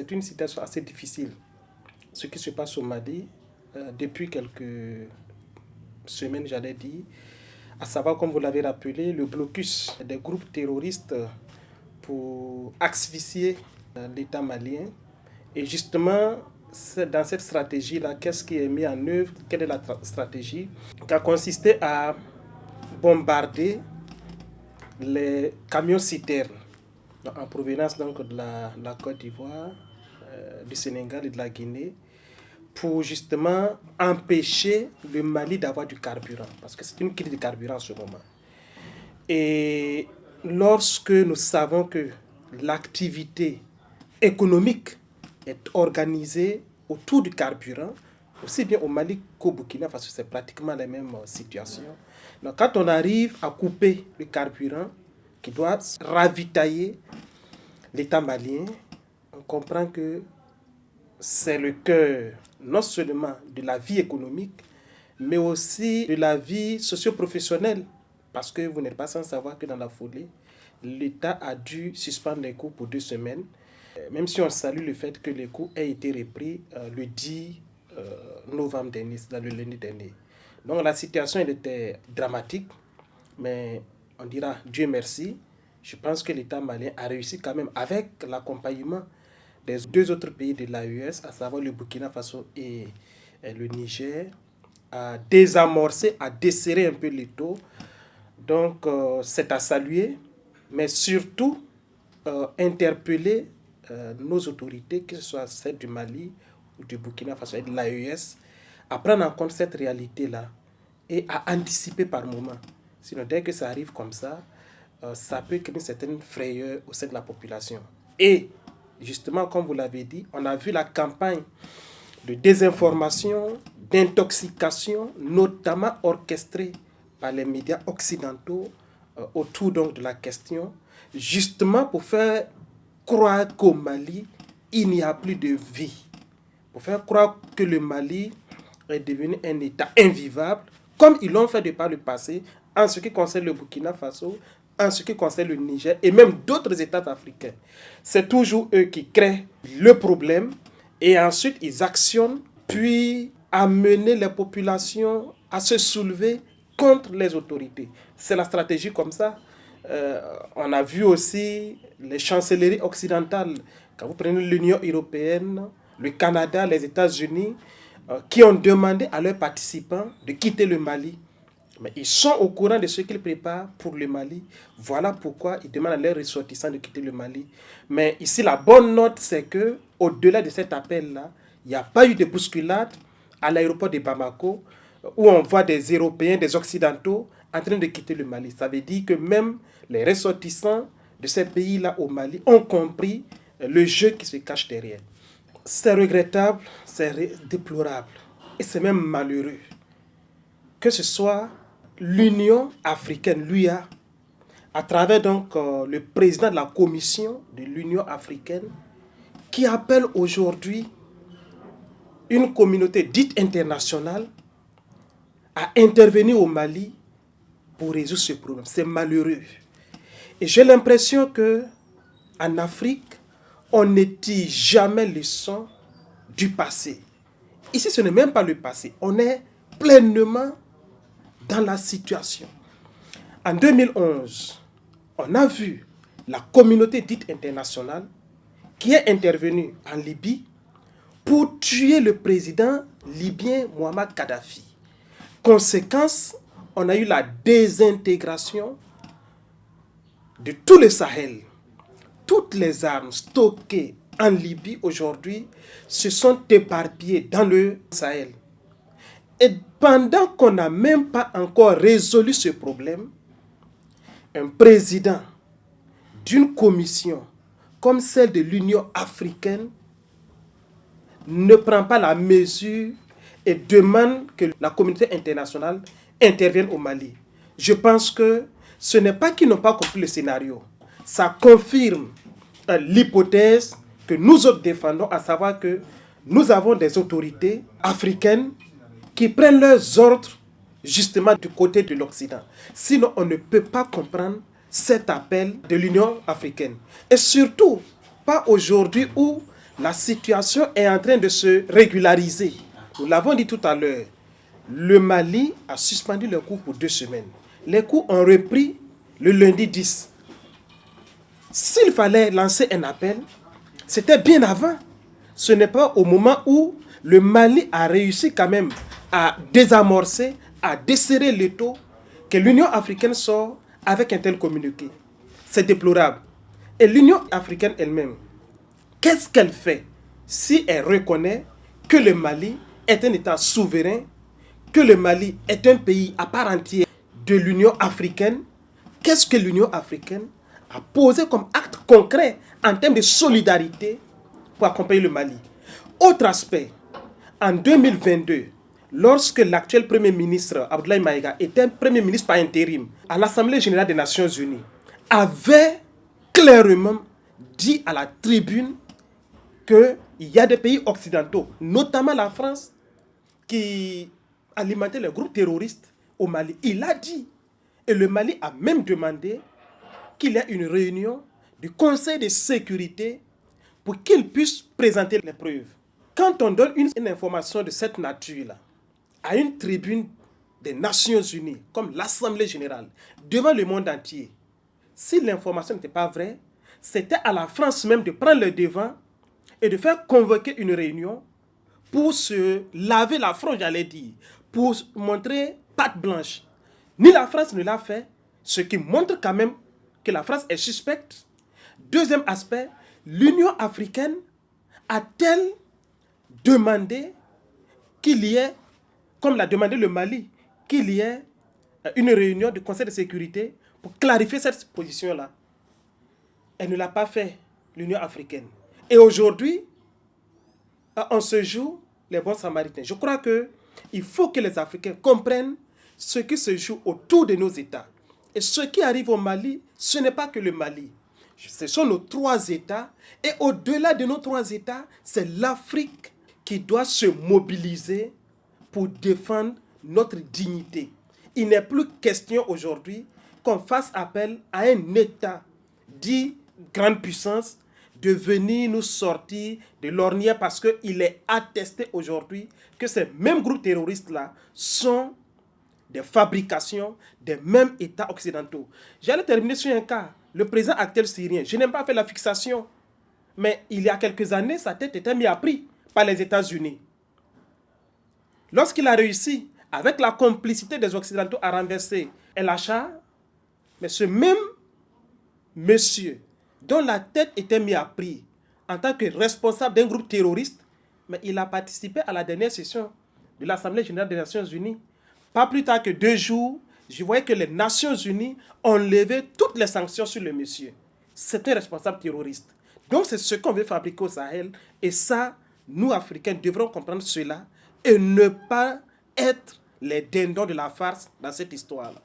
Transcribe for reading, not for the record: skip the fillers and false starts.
c'est une situation assez difficile. Ce qui se passe au Mali, depuis quelques semaines, j'allais dire, à savoir, comme vous l'avez rappelé, le blocus des groupes terroristes pour asphyxier l'État malien. Et justement, c'est dans cette stratégie-là, qu'est-ce qui est mis en œuvre? Quelle est la stratégie qui a consisté à bombarder les camions-citernes en provenance donc de la Côte d'Ivoire, du Sénégal et de la Guinée, pour justement empêcher le Mali d'avoir du carburant, parce que c'est une crise de carburant en ce moment. Et lorsque nous savons que l'activité économique est organisée autour du carburant, aussi bien au Mali qu'au Burkina Faso, c'est pratiquement la même situation. Donc quand on arrive à couper le carburant qui doit ravitailler l'État malien, on comprend que c'est le cœur non seulement de la vie économique, mais aussi de la vie socio-professionnelle. Parce que vous n'êtes pas sans savoir que dans la foulée, l'État a dû suspendre les cours pour 2 semaines, même si on salue le fait que les cours aient été repris le 10 novembre dernier, c'est le lundi dernier. Donc la situation elle était dramatique, mais on dira Dieu merci. Je pense que l'État malien a réussi quand même, avec l'accompagnement des 2 autres pays de l'AES, à savoir le Burkina Faso et le Niger, à désamorcer, à desserrer un peu les taux. Donc c'est à saluer, mais surtout interpeller nos autorités, que ce soit celles du Mali ou du Burkina Faso et de l'AES, à prendre en compte cette réalité-là et à anticiper par moment. Sinon, dès que ça arrive comme ça peut créer une certaine frayeur au sein de la population. Et justement, comme vous l'avez dit, on a vu la campagne de désinformation, d'intoxication, notamment orchestrée par les médias occidentaux autour donc de la question, justement pour faire croire qu'au Mali, il n'y a plus de vie. Pour faire croire que le Mali est devenu un État invivable, comme ils l'ont fait de par le passé, en ce qui concerne le Burkina Faso, en ce qui concerne le Niger et même d'autres États africains. C'est toujours eux qui créent le problème et ensuite ils actionnent, puis amener les populations à se soulever contre les autorités. C'est la stratégie comme ça. On a vu aussi les chancelleries occidentales, quand vous prenez l'Union européenne, le Canada, les États-Unis, qui ont demandé à leurs participants de quitter le Mali. Mais ils sont au courant de ce qu'ils préparent pour le Mali. Voilà pourquoi ils demandent à leurs ressortissants de quitter le Mali. Mais ici, la bonne note, c'est que au-delà de cet appel-là, il n'y a pas eu de bousculade à l'aéroport de Bamako, où on voit des Européens, des Occidentaux en train de quitter le Mali. Ça veut dire que même les ressortissants de ces pays-là au Mali ont compris le jeu qui se cache derrière. C'est regrettable, c'est déplorable et c'est même malheureux que ce soit l'Union africaine, l'UA, à travers donc le président de la commission de l'Union africaine, qui appelle aujourd'hui une communauté dite internationale à intervenir au Mali pour résoudre ce problème. C'est malheureux. Et j'ai l'impression qu'en Afrique, on ne tire jamais leçon du passé. Ici, ce n'est même pas le passé. On est pleinement dans la situation. En 2011, on a vu la communauté dite internationale qui est intervenue en Libye pour tuer le président libyen Muammar Kadhafi. Conséquence, on a eu la désintégration de tout le Sahel. Toutes les armes stockées en Libye aujourd'hui se sont éparpillées dans le Sahel. Et pendant qu'on n'a même pas encore résolu ce problème, un président d'une commission comme celle de l'Union africaine ne prend pas la mesure et demande que la communauté internationale intervienne au Mali. Je pense que ce n'est pas qu'ils n'ont pas compris le scénario. Ça confirme l'hypothèse que nous autres défendons, à savoir que nous avons des autorités africaines qui prennent leurs ordres justement du côté de l'Occident. Sinon, on ne peut pas comprendre cet appel de l'Union africaine. Et surtout, pas aujourd'hui où la situation est en train de se régulariser. Nous l'avons dit tout à l'heure. Le Mali a suspendu les cours pour 2 semaines. Les cours ont repris le lundi 10. S'il fallait lancer un appel, c'était bien avant. Ce n'est pas au moment où le Mali a réussi quand même à désamorcer, à desserrer l'étau, que l'Union africaine sort avec un tel communiqué. C'est déplorable. Et l'Union africaine elle-même, qu'est-ce qu'elle fait si elle reconnaît que le Mali est un État souverain, que le Mali est un pays à part entière de l'Union africaine? Qu'est-ce que l'Union africaine a posé comme acte concret en termes de solidarité pour accompagner le Mali? Autre aspect, en 2022, lorsque l'actuel Premier ministre Abdoulaye Maïga était Premier ministre par intérim à l'Assemblée générale des Nations unies, avait clairement dit à la tribune qu'il y a des pays occidentaux, notamment la France, qui alimentaient les groupes terroristes au Mali. Il a dit. Et le Mali a même demandé qu'il y ait une réunion du Conseil de sécurité pour qu'il puisse présenter les preuves. Quand on donne une information de cette nature-là à une tribune des Nations Unies, comme l'Assemblée générale, devant le monde entier, si l'information n'était pas vraie, c'était à la France même de prendre le devant et de faire convoquer une réunion pour se laver la fronte, j'allais dire, pour montrer patte blanche. Ni la France ne l'a fait, ce qui montre quand même que la France est suspecte. Deuxième aspect, l'Union africaine a-t-elle demandé qu'il y ait, comme l'a demandé le Mali, qu'il y ait une réunion du Conseil de sécurité pour clarifier cette position-là? Elle ne l'a pas fait, l'Union africaine. Et aujourd'hui, on se joue les bons samaritains. Je crois qu'il faut que les Africains comprennent ce qui se joue autour de nos États. Et ce qui arrive au Mali, ce n'est pas que le Mali. Ce sont nos 3 États. Et au-delà de nos 3 États, c'est l'Afrique qui doit se mobiliser pour défendre notre dignité. Il n'est plus question aujourd'hui qu'on fasse appel à un État dit grande puissance de venir nous sortir de l'ornière parce qu'il est attesté aujourd'hui que ces mêmes groupes terroristes-là sont des fabrications des mêmes États occidentaux. J'allais terminer sur un cas. Le président actuel syrien, je n'aime pas faire la fixation, mais il y a quelques années, sa tête était mise à prix par les États-Unis. Lorsqu'il a réussi, avec la complicité des Occidentaux, à renverser El Achar, mais ce même monsieur, dont la tête était mise à prix en tant que responsable d'un groupe terroriste, mais il a participé à la dernière session de l'Assemblée générale des Nations unies. Pas plus tard que 2 jours, je voyais que les Nations unies ont levé toutes les sanctions sur le monsieur. C'est un responsable terroriste. Donc c'est ce qu'on veut fabriquer au Sahel. Et ça, nous, Africains, devrons comprendre cela et ne pas être les dindons de la farce dans cette histoire-là.